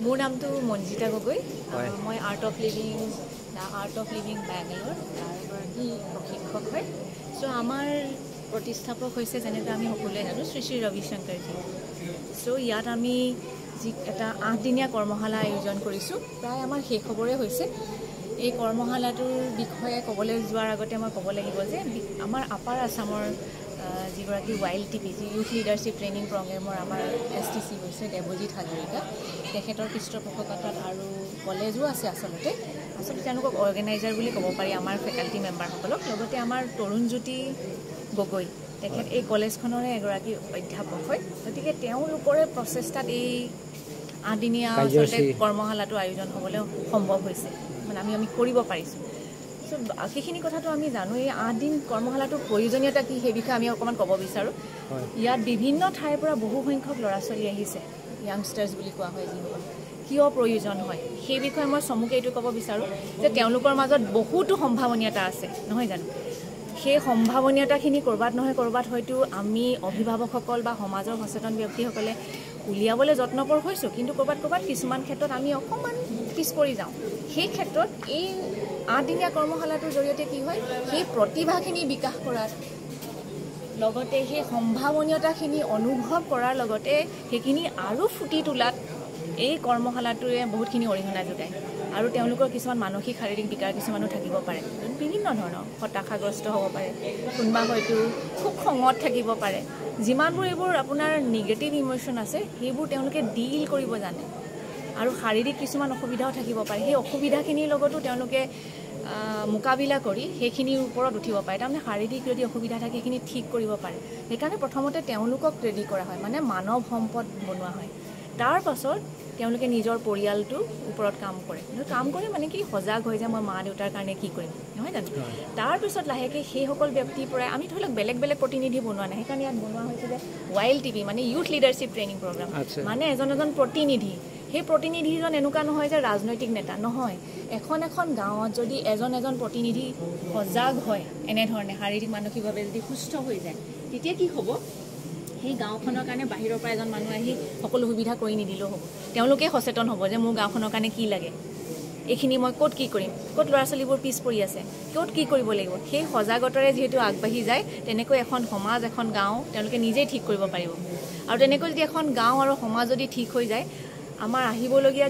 মোৰ নামটো মঞ্জিতা গগৈ মই আৰ্ট অফ লিভিং বেংগলোৰ তাৰ এগৰাকী প্ৰশিক্ষক হয় সো আমাৰ প্ৰতিষ্ঠাপক হৈছে যেনেকৈ আমি সকলোৱে জানো শ্ৰী শ্ৰী ৰবিশংকৰজী সো ইয়াত আমি যি এটা 8 দিনীয়া কৰ্মশালা আয়োজন কৰিছোঁ প্ৰায় আমাৰ শেষ খবৰে হৈছে এই কৰ্মশালাটোৰ বিষয়ে ক'বলৈ যোৱাৰ আগতে মই ক'ব লাগিব যে আমাৰ আপাৰ আসামৰ যিগৰাকী ৱাইল্ড টিপি যি ইউথ লিডাৰশ্বিপ ট্ৰেইনিং প্ৰগ্ৰেমৰ আমাৰ STC হৈছে দেৱজিৎ হাজৰিকা তেখেতৰ পৃষ্ঠপোষকতাত আৰু কলেজো আছে আচলতে তেওঁলোকক অৰ্গেনাইজাৰ বুলি ক'ব পাৰি আমাৰ ফেকাল্টি মেম্বাৰসকলক লগতে আমাৰ তৰুণজ্যোতি গগৈ তেখেত এই কলেজখনৰে এগৰাকী অধ্যাপক হয় গতিকে তেওঁলোকৰে প্ৰচেষ্টাত এই 8 দিনীয়া কৰ্মশালাটো আয়োজন হ'বলৈ সম্ভৱ হৈছে মানে আমি কৰিব পাৰিছোঁ সো সেইখিনি কথাটো আমি জানো এই 8 দিন কৰ্মশালাটোৰ প্ৰয়োজনীয়তা কি সেই বিষয়ে আমি অকণমান ক'ব বিচাৰোঁ ইয়াত বিভিন্ন ঠাইৰ পৰা বহু সংখ্যক ল'ৰা ছোৱালী আহিছে ইয়াংষ্টাৰ্ছ বুলি কোৱা হয় যিসকল কিয় প্ৰয়োজন হয় সেই বিষয়ে মই চমুকৈ এইটো ক'ব বিচাৰোঁ যে তেওঁলোকৰ মাজত বহুতো সম্ভাৱনীয়তা আছে নহয় জানো সেই সম্ভাৱনীয়তাখিনি ক'ৰবাত নহয় ক'ৰবাত হয়তো আমি অভিভাৱকসকল বা সমাজৰ সচেতন ব্যক্তিসকলে উলিয়াবলৈ যত্নপৰ হৈছোঁ কিন্তু ক'ৰবাত কিছুমান ক্ষেত্ৰত আমি অকণমান পিছ পৰি যাওঁ সেই ক্ষেত্ৰত এই 8 দিনীয়া কৰ্মশালাটোৰ জৰিয়তে কি হয় সেই প্ৰতিভাখিনি বিকাশ কৰাত লগতে সেই সম্ভাৱনীয়তাখিনি অনুভৱ কৰাৰ লগতে সেইখিনি আৰু ফুটি তোলাত এই কৰ্মশালাটোৱে বহুতখিনি অৰিহণা যোগায় আৰু তেওঁলোকৰ কিছুমান মানসিক শাৰীৰিক বিকাৰ কিছুমানো থাকিব পাৰে বিভিন্ন ধৰণৰ হতাশাগ্ৰস্ত হ'ব পাৰে কোনোবা হয়তো খুব খঙত থাকিব পাৰে যিমানবোৰ এইবোৰ আপোনাৰ নিগেটিভ ইম'শ্যন আছে সেইবোৰ তেওঁলোকে ডিল কৰিব জানে আৰু শাৰীৰিক কিছুমান অসুবিধাও থাকিব পাৰে সেই অসুবিধাখিনিৰ লগতো তেওঁলোকে মোকাবিলা কৰি সেইখিনিৰ ওপৰত উঠিব পাৰে তাৰমানে শাৰীৰিক যদি অসুবিধা থাকে সেইখিনি ঠিক কৰিব পাৰে সেইকাৰণে প্ৰথমতে তেওঁলোকক ৰেডি কৰা হয় মানে মানৱ সম্পদ বনোৱা হয় তাৰ পাছত তেওঁলোকে নিজৰ পৰিয়ালটোৰ ওপৰত কাম কৰে মানে কি সজাগ হৈ যায় মই মা দেউতাৰ কাৰণে কি কৰিম নহয় জানো তাৰপিছত লাহেকৈ সেইসকল ব্যক্তিৰ পৰাই আমি ধৰি লওক বেলেগ প্ৰতিনিধি বনোৱা নাই সেইকাৰণে ইয়াত বনোৱা হৈছে যে ৱাইল্ড টিভি মানে ইউথ লিডাৰশ্বিপ ট্ৰেইনিং প্ৰগ্ৰাম মানে এজন প্ৰতিনিধি সেই প্ৰতিনিধিজন এনেকুৱা নহয় যে ৰাজনৈতিক নেতা নহয় এখন গাঁৱত যদি এজন প্ৰতিনিধি সজাগ হয় এনেধৰণে শাৰীৰিক মানসিকভাৱে যদি সুস্থ হৈ যায় তেতিয়া কি হ'ব সেই গাঁওখনৰ কাৰণে বাহিৰৰ পৰা এজন মানুহ আহি সকলো সুবিধা কৰি নিদিলেও হ'ব তেওঁলোকে সচেতন হ'ব যে মোৰ গাঁওখনৰ কাৰণে কি লাগে এইখিনি মই ক'ত কি কৰিম ক'ত ল'ৰা ছোৱালীবোৰ পিছ পৰি আছে ক'ত কি কৰিব লাগিব সেই সজাগতাৰে যিহেতু আগবাঢ়ি যায় তেনেকৈ এখন সমাজ এখন গাঁও তেওঁলোকে নিজেই ঠিক কৰিব পাৰিব আৰু তেনেকৈ যদি এখন গাঁও আৰু সমাজ যদি ঠিক হৈ যায় আমাৰ আহিবলগীয়া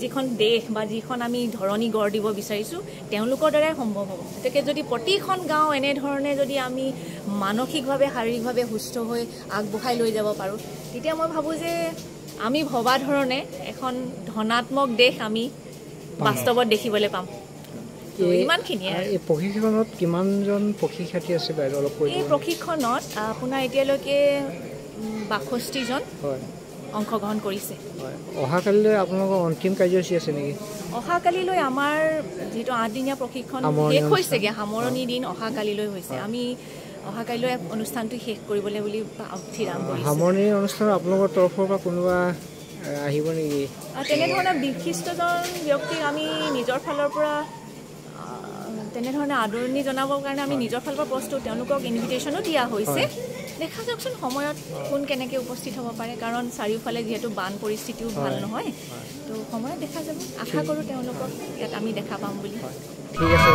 যিখন দেশ বা যিখন আমি ধৰণী গঢ় দিব বিচাৰিছোঁ তেওঁলোকৰ দ্বাৰাই সম্ভৱ হ'ব গতিকে যদি প্ৰতিখন গাঁও এনেধৰণে যদি আমি মানসিকভাৱে শাৰীৰিকভাৱে সুস্থ হৈ আগবঢ়াই লৈ যাব পাৰোঁ তেতিয়া মই ভাবোঁ যে আমি ভবা ধৰণে এখন ধনাত্মক দেশ আমি বাস্তৱত দেখিবলৈ পাম ইমানখিনিয়ে এই প্ৰশিক্ষণত কিমানজন প্ৰশিক্ষাৰ্থী আছে বাইদেউ অলপ কৈ এই প্ৰশিক্ষণত আপোনাৰ এতিয়ালৈকে 62 জন অংশগ্ৰহণ কৰিছে অহাকালিলৈ আপোনালোকৰ অন্তিম কাৰ্যসূচী আছে নেকি অহাকালিলৈ আমাৰ যিটো 8 দিনীয়া প্ৰশিক্ষণ শেষ হৈছেগৈ সামৰণি দিন অহাকালিলৈ হৈছে আমি অহাকালিলৈ অনুষ্ঠানটো শেষ কৰিবলৈ বুলি ঠিৰাং কৰিছোঁ সামৰণি অনুষ্ঠানত আপোনালোকৰ তৰফৰ পৰা কোনোবা আহিব নেকি তেনেধৰণৰ বিশিষ্টজন ব্যক্তিক আমি নিজৰ ফালৰ পৰা তেনেধৰণে আদৰণি জনাবৰ কাৰণে আমি নিজৰ ফালৰ পৰা প্ৰস্তুত তেওঁলোকক ইনভিটেশ্যনো দিয়া হৈছে দেখা যাওকচোন সময়ত কোন কেনেকৈ উপস্থিত হ'ব পাৰে কাৰণ চাৰিওফালে যিহেতু বান পৰিস্থিতিও ভাল নহয় তো সময়ত দেখা যাব আশা কৰোঁ তেওঁলোকক ইয়াত আমি দেখা পাম বুলি ঠিক আছে